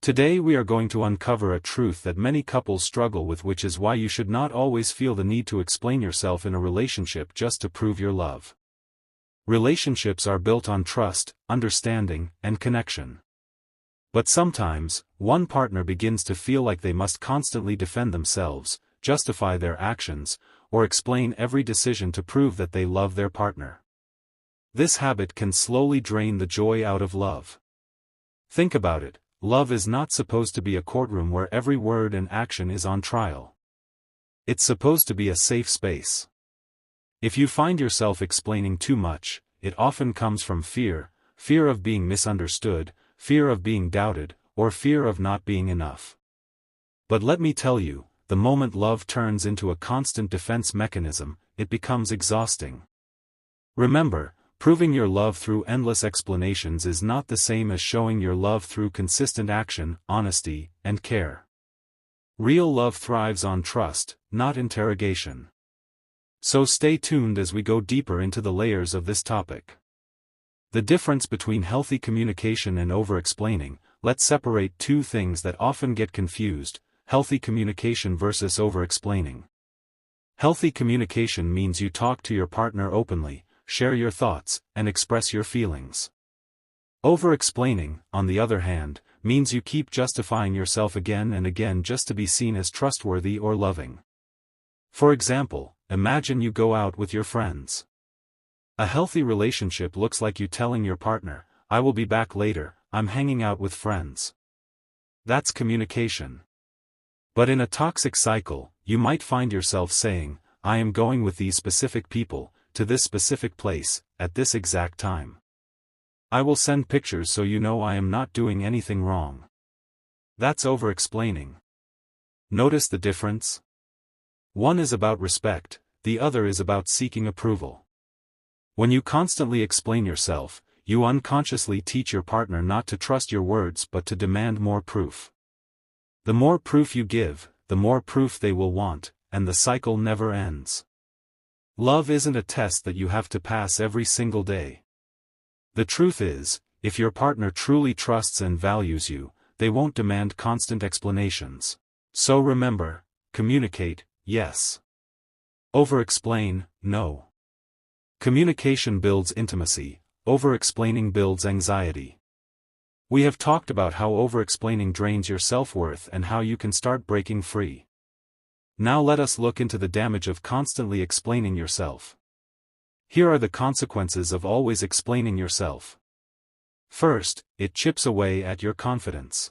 Today we are going to uncover a truth that many couples struggle with, which is why you should not always feel the need to explain yourself in a relationship just to prove your love. Relationships are built on trust, understanding, and connection. But sometimes, one partner begins to feel like they must constantly defend themselves, justify their actions, or explain every decision to prove that they love their partner. This habit can slowly drain the joy out of love. Think about it. Love is not supposed to be a courtroom where every word and action is on trial. It's supposed to be a safe space. If you find yourself explaining too much, it often comes from fear of being misunderstood, fear of being doubted, or fear of not being enough. But let me tell you, the moment love turns into a constant defense mechanism, it becomes exhausting. Remember, proving your love through endless explanations is not the same as showing your love through consistent action, honesty, and care. Real love thrives on trust, not interrogation. So stay tuned as we go deeper into the layers of this topic. The difference between healthy communication and over-explaining. Let's separate two things that often get confused: healthy communication versus over-explaining. Healthy communication means you talk to your partner openly, share your thoughts, and express your feelings. Over-explaining, on the other hand, means you keep justifying yourself again and again just to be seen as trustworthy or loving. For example, imagine you go out with your friends. A healthy relationship looks like you telling your partner, "I will be back later, I'm hanging out with friends." That's communication. But in a toxic cycle, you might find yourself saying, "I am going with these specific people, to this specific place, at this exact time. I will send pictures so you know I am not doing anything wrong." That's over-explaining. Notice the difference? One is about respect, the other is about seeking approval. When you constantly explain yourself, you unconsciously teach your partner not to trust your words but to demand more proof. The more proof you give, the more proof they will want, and the cycle never ends. Love isn't a test that you have to pass every single day. The truth is, if your partner truly trusts and values you, they won't demand constant explanations. So remember, communicate, yes. Over-explain, no. Communication builds intimacy, over-explaining builds anxiety. We have talked about how over-explaining drains your self-worth and how you can start breaking free. Now let us look into the damage of constantly explaining yourself. Here are the consequences of always explaining yourself. First, it chips away at your confidence.